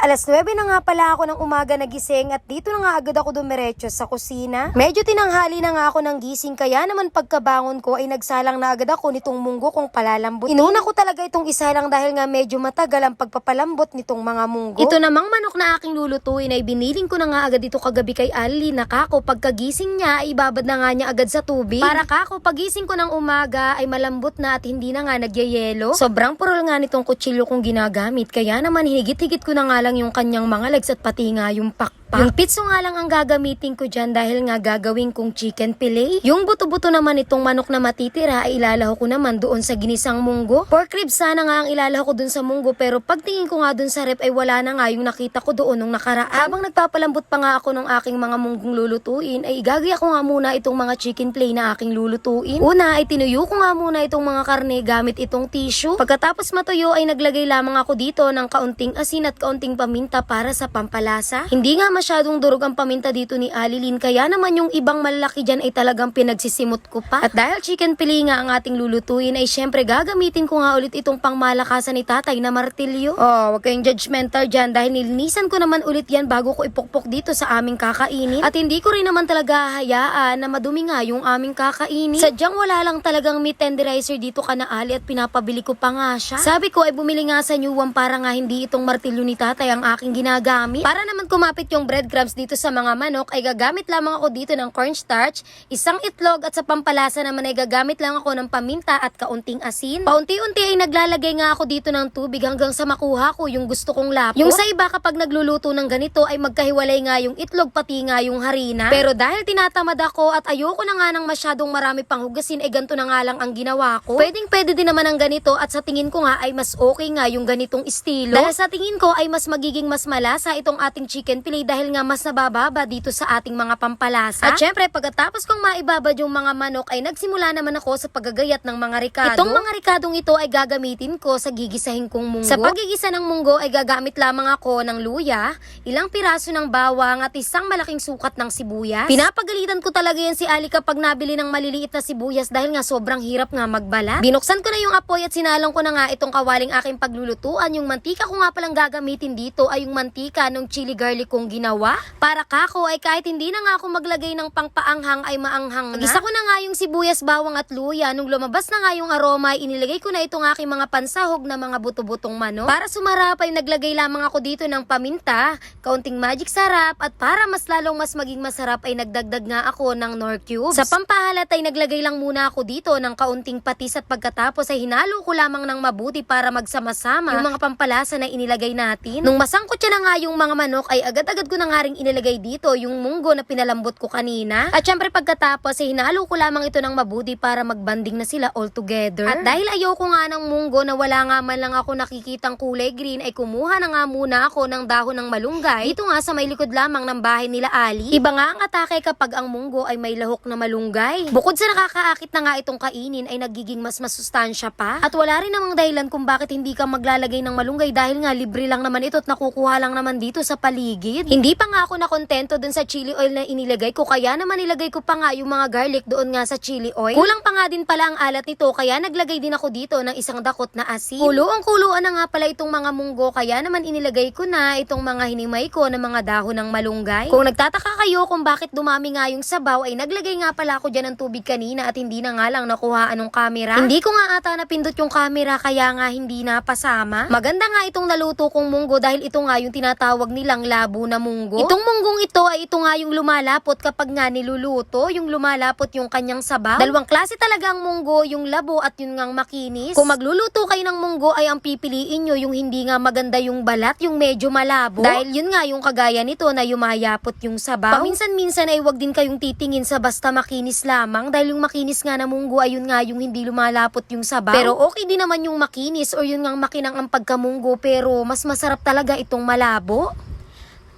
9:09 na nga pala ako ng umaga nagising at dito na nga agad ako dumiretso sa kusina. Medyo tinanghali na nga ako ng gising kaya naman pagkabangon ko ay nagsalang na agad ako nitong munggo kong palalambot. Inuna ko talaga itong isalang dahil nga medyo matagal ang pagpapalambot nitong mga munggo. Ito namang manok na aking lulutuin ay biniling ko na nga agad ito kagabi kay Ali na kako pagkagising niya ay ibabad na nga niya agad sa tubig. Para kako pagising ko ng umaga ay malambot na at hindi na nga nagyayelo. Sobrang purol nga nitong kutsilyo kong ginagamit kaya naman higit-higit ko na nga lang yung kanyang mga legs at pati nga yung pakpak. Yung pitso nga lang ang gagamitin ko dyan dahil nga gagawin kong chicken fillet. Yung buto-buto naman itong manok na matitira ay ilalaho ko naman doon sa ginisang munggo. Pork ribs sana nga ang ilalaho ko doon sa munggo pero pagtingin ko nga doon sa rep ay wala na nga yung nakita ko doon nung nakaraan. Habang nagpapalambot pa nga ako ng aking mga munggong lulutuin ay igagaya ko nga muna itong mga chicken fillet na aking lulutuin. Una ay tinuyo ko nga muna itong mga karne gamit itong tissue. Pagkatapos matuyo ay naglagay lamang ako dito ng kaunting asin at kaunting paminta para sa pampalasa. Hindi nga masyadong durog ang paminta dito ni Alilin kaya naman yung ibang malalaki dyan ay talagang pinagsisimot ko pa. At dahil chicken fillet nga ang ating lulutuin ay syempre gagamitin ko nga ulit itong pangmalakasan ni tatay na martilyo. Oh, wag kayong judgmental dyan dahil nilinisan ko naman ulit yan bago ko ipukpok dito sa aming kakainin. At hindi ko rin naman talaga hayaan na madumi nga yung aming kakainin. Sadyang wala lang talagang meat tenderizer dito kana Ali at pinapabili ko pa nga siya. Sabi ko ay bumili nga sa New One para nga hindi itong martilyo ni tatay ang aking ginagamit. Para naman kumapit yung breadcrumbs dito sa mga manok ay gagamit lamang ako dito ng cornstarch, isang itlog at sa pampalasa naman ay gagamit lang ako ng paminta at kaunting asin. Paunti-unti ay naglalagay nga ako dito ng tubig hanggang sa makuha ko yung gusto kong lapo. Yung sa iba kapag nagluluto ng ganito ay magkahiwalay nga yung itlog pati nga yung harina. Pero dahil tinatamad ako at ayoko na nga ng masyadong marami pang hugasin ay ganito na nga lang ang ginawa ko. Pwede din naman ang ganito at sa tingin ko nga ay mas okay nga yung ganitong estilo. Dahil sa tingin ko ay mas magiging mas malasa itong ating chicken fillet dahil nga mas nabababa dito sa ating mga pampalasa. At syempre pagkatapos kong maibabad yung mga manok ay nagsimula naman ako sa paggagayat ng mga ricado. Itong mga ricadong ito ay gagamitin ko sa gigisahin kong munggo. Sa pagigisa ng munggo ay gagamit lamang ako ng luya, ilang piraso ng bawang at isang malaking sukat ng sibuyas. Pinapagalitan ko talaga yan si Ali kapag nabili ng maliliit na sibuyas dahil nga sobrang hirap nga magbalat. Binuksan ko na yung apoy at sinalong ko na nga itong kawaling aking paglulutuan. Yung mantika ko nga palang gagamitin dito ay yung mantika ng chili garlic kong ginawa. Para kako ay kahit hindi na nga ako maglagay ng pangpaanghang ay maanghang na. Gisa ko na nga yung sibuyas, bawang at luya. Nung lumabas na nga yung aroma ay inilagay ko na itong aking mga pansahog na mga buto-butong manok. Para sumarap ay naglagay lamang ako dito ng paminta, kaunting magic sarap at para mas lalong mas maging masarap ay nagdagdag nga ako ng Knorr cubes. Sa pampahalat ay naglagay lang muna ako dito ng kaunting patis at pagkatapos ay hinalo ko lamang ng mabuti para magsama-sama yung mga pampalasa na inilagay natin. Nung masangkot siya na nga yung mga manok ay agad-agad ko na nga ring inilagay dito yung munggo na pinalambot ko kanina. At syempre pagkatapos ay hinalo ko lamang ito ng mabuti para magbanding na sila all together. At dahil ayoko nga ng munggo na wala nga man lang ako nakikitang kulay green ay kumuha na nga muna ako ng dahon ng malunggay. Dito nga sa may likod lamang ng bahay nila Ali. Iba nga ang atake kapag ang munggo ay may lahok na malunggay. Bukod sa nakakaakit na nga itong kainin ay nagiging mas masustansya pa. At wala rin namang dahilan kung bakit hindi ka maglalagay ng malunggay dahil nga libre lang naman ito at nakukuha lang naman dito sa paligid. Hindi pa nga ako nakontento dun sa chili oil na inilagay ko kaya naman nilagay ko pa nga yung mga garlic doon nga sa chili oil. Kulang pa nga din pala ang alat nito kaya naglagay din ako dito ng isang dakot na asin. Kuluan na nga pala itong mga munggo kaya naman inilagay ko na itong mga hinimay ko ng mga dahon ng malunggay. Kung nagtataka kayo kung bakit dumami nga yung sabaw ay naglagay nga pala ako dyan ng tubig kanina at hindi na nga lang nakuhaan ng camera. Hindi ko nga ata napindot yung camera kaya nga hindi napasama. Maganda nga itong naluto kong munggo dahil ito nga yung tinatawag nilang labo na munggo. Itong munggong ito ay ito nga yung lumalapot kapag nga niluluto, yung lumalapot yung kanyang sabaw. Dalawang klase talaga ang munggo, yung labo at yung ngang makinis. Kung magluluto kayo ng munggo ay ang pipiliin nyo yung hindi nga maganda yung balat, yung medyo malabo. Dahil yun nga yung kagaya nito na yumayapot yung sabaw. Paminsan-minsan ay wag din kayong titingin sa basta makinis lamang dahil yung makinis nga na munggo ay yun nga yung hindi lumalapot yung sabaw. Pero okay din naman yung makinis o yun ngang makinang ang pagkamunggo pero mas masarap talaga itong malabo.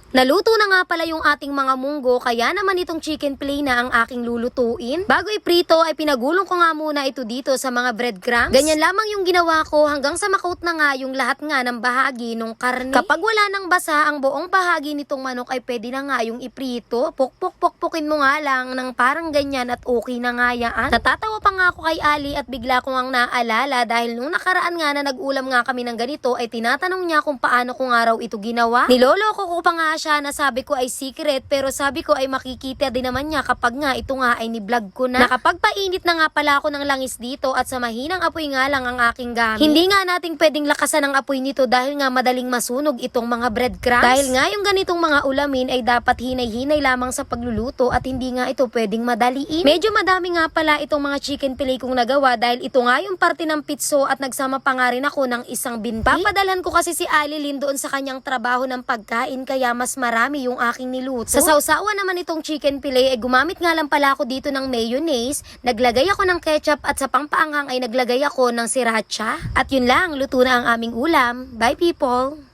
Naluto na nga pala yung ating mga munggo, kaya naman itong chicken fillet na ang aking lulutuin. Bago iprito ay pinagulong ko nga muna ito dito sa mga breadcrumbs. Ganyan lamang yung ginawa ko hanggang sa makoat na nga yung lahat nga ng bahagi ng karne. Kapag wala nang basa ang buong bahagi nitong manok ay pwede na nga yung iprito. Pukpukin mo nga lang ng parang ganyan at okay na nga yan. Natatawa pa nga ako kay Ali at bigla ko ngang naalala dahil nung nakaraan nga na nag-ulam nga kami ng ganito ay tinatanong niya kung paano ko nga raw ito ginawa. Niloloko ko pa nga siya na sabi ko ay secret pero sabi ko ay makikita din naman niya kapag nga ito nga ay ni-vlog ko na. Nakapagpainit na nga pala ako ng langis dito at sa mahinang apoy nga lang ang aking gamit. Hindi nga nating pwedeng lakasan ang apoy nito dahil nga madaling masunog itong mga breadcrumbs. Dahil nga yung ganitong mga ulamin ay dapat hinay-hinay lamang sa pagluluto at hindi nga ito pwedeng madaliin. Medyo madami nga pala itong mga chicken fillet kong nagawa dahil ito nga yung parte ng pitso at nagsama pa nga rin ako ng isang binti. Papadalhan ko kasi si Ali Lynn doon sa kanyang trabaho ng pagkain kaya mas marami yung aking niluto. Sa sausawan naman itong chicken fillet ay gumamit nga lang pala ako dito ng mayonnaise, naglagay ako ng ketchup at sa pangpaanghang ay naglagay ako ng sriracha. At yun lang, luto na ang aming ulam. Bye people!